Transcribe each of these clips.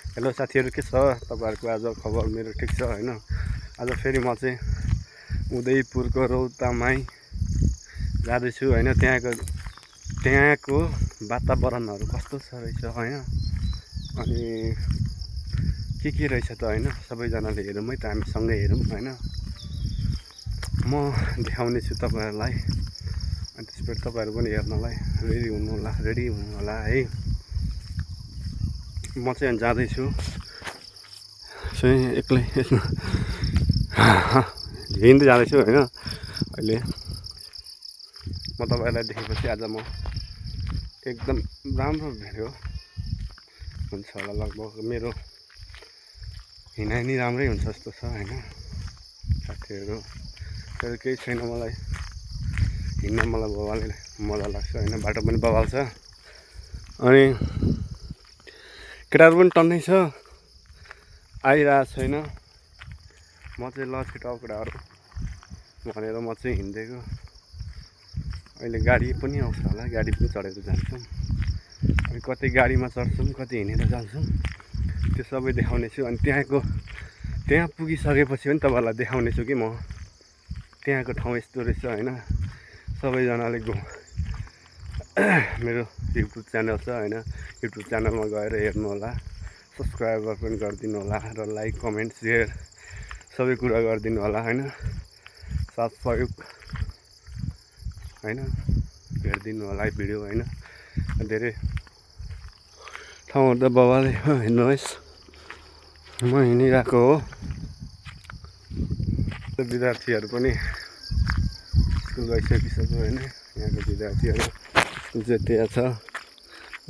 Hello साथीहरू, के छ तपाईँहरूको आज खबर? मेरो ठिक छ होइन। आज फेरि म चाहिँ उदयपुरको रौतामाई जाँदैछु होइन। त्यहाँको वातावरणहरू कस्तो छ रहेछ होइन, अनि के रहेछ त होइन, सबैजनाले हेरौँ है त, हामी सँगै हेरौँ होइन। म देखाउने छु तपाईँहरूलाई, अनि त्यसपछि तपाईँहरू पनि हेर्नलाई रेडी हुनु होला है। म चाहिँ जाँदैछु चाहिँ एक्लै हिँड्दै जाँदैछु होइन। अहिले म तपाईँहरूलाई देखेपछि आज म एकदम राम्रो भिडियो हुन्छ होला, लगभग मेरो हिँडाइ नै राम्रै हुन्छ जस्तो छ होइन साथीहरू। तर केही छैन, मलाई हिँड्न मलाई बवालले मजा लाग्छ होइन। बाटो पनि बवाल छ, अनि केटाहरू पनि टन्नै छ, आइरहेको छैन। म चाहिँ ल छिटो आऊ केटाहरू भनेर म चाहिँ हिँडिदिएको। अहिले गाडी पनि आउँछ होला, गाडी पनि चढेर जान्छौँ। अनि कति गाडीमा चढ्छौँ, कति हिँडेर जान्छौँ, त्यो सबै देखाउने छु। अनि त्यहाँ पुगिसकेपछि पनि तपाईँहरूलाई देखाउने छु कि म त्यहाँको ठाउँ यस्तो रहेछ होइन। सबैजनाले मेरो युट्युब च्यानल छ होइन, युट्युब च्यानलमा गएर हेर्नु होला, सब्सक्राइबर पनि गरिदिनु होला, र लाइक कमेन्ट सेयर सबै कुरा गरिदिनु होला होइन। साथ सहयोग होइन हेरिदिनु होला भिडियो होइन। धेरै ठाउँहरू त बवालै हो, हेर्नुहोस् म हिँडिरहेको हो। विद्यार्थीहरू पनि स्कुल गइसकिसक्यो होइन। यहाँको विद्यार्थीहरू चाहिँ त्यहाँ छ,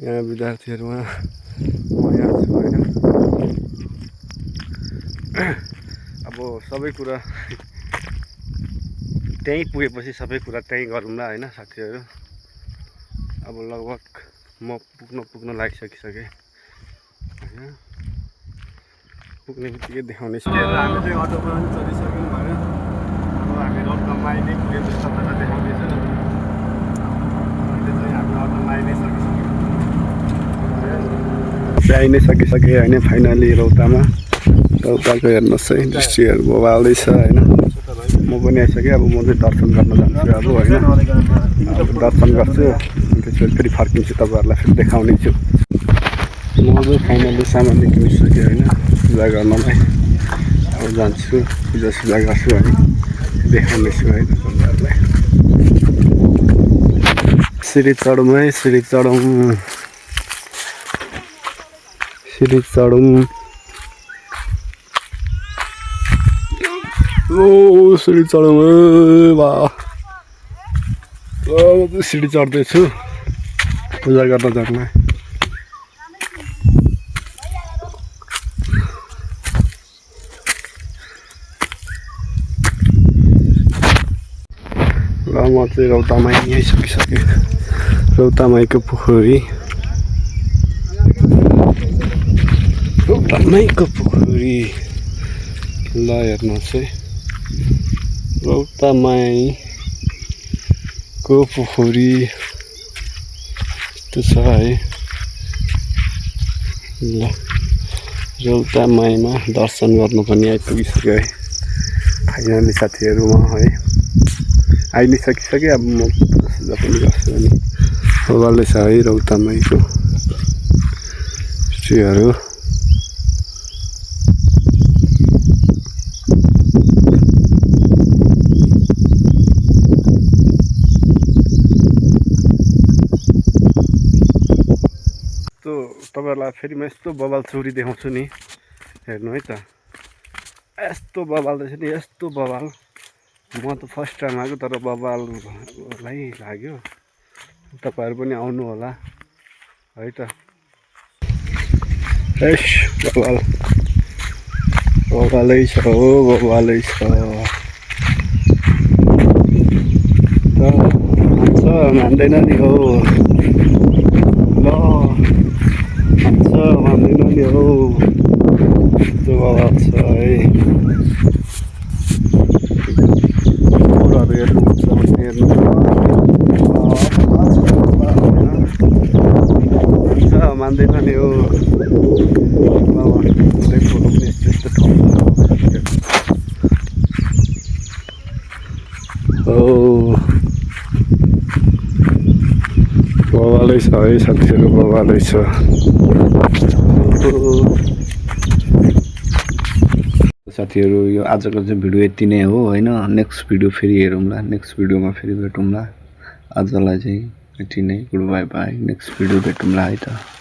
यहाँ विद्यार्थीहरूमा म यहाँ छु होइन। अब सबै कुरा त्यहीँ पुगेपछि सबै कुरा त्यहीँ गरौँला होइन साथीहरू। अब लगभग म पुग्न लागिसकेँ होइन। पुग्ने बित्तिकै देखाउने छु। हामी चाहिँ अटोमा पनि चढिसक्यौँ होइन। अब हामी रौतामाई नै पुगेपछि तपाईँलाई देखाउनेछु। अहिले चाहिँ हामी अटोमा आइ नै सकिसकेँ होइन। फाइनली रौताको हेर्नुहोस् है, दृश्यहरू बवाल्दै छ होइन। म पनि आइसकेँ। अब म चाहिँ दर्शन गर्न जान्छु अब होइन। अब दर्शन गर्छु, त्यसपछि फेरि फर्किन्छु, तपाईँहरूलाई फेरि देखाउने छु। म चाहिँ फाइनली सामान निक्लिसकेँ होइन, पूजा गर्नलाई। अब जान्छु, पूजा गर्छु होइन, देखाउने छु है तपाईँहरूलाई। सिँढी चढौँ है, सिँढी चढौँ। ओ सिँढी चढौँ वाह। सिँढी चढ्दैछु पूजा गर्न जान्न। ल म चाहिँ रौतामाई आइसकिसकेँ, रौतामाईको पोखरी। ल हेर्नुहोस् है, रौतामाईको पोखरी यस्तो छ है। ल रौतामाईमा दर्शन गर्नु पनि आइपुगिसक्यो है फाइनली साथीहरूमा है। आइ नै सकिसक्यो। अब म पूजा पनि गर्छु अनि बवालले छ है रौतामाईको दृश्यहरू। तपाईँहरूलाई फेरि म यस्तो बवाल चोरी देखाउँछु नि, हेर्नु है त। यस्तो बवाल रहेछ नि, यस्तो बवाल। म त फर्स्ट टाइम आएको, तर बवाललाई लाग्यो। तपाईँहरू पनि आउनु होला है त। बवालै छ हो, बवालै छ। मान्दैन नि हो, ल मान्दैन नि हो, त्यो बवाल छ है। कुराहरू हेर्नुहुन्छ भने हेर्नु मान्दैन नि हो, बवालै छ है साथीहरू, बवालै छ। साथीहरू यो आजको चाहिँ भिडियो यति नै हो होइन। नेक्स्ट भिडियो फेरि हेरौँला, नेक्स्ट भिडियोमा फेरि भेटौँला। आजलाई चाहिँ यति नै, good bye bye, next video भेटौँला है त।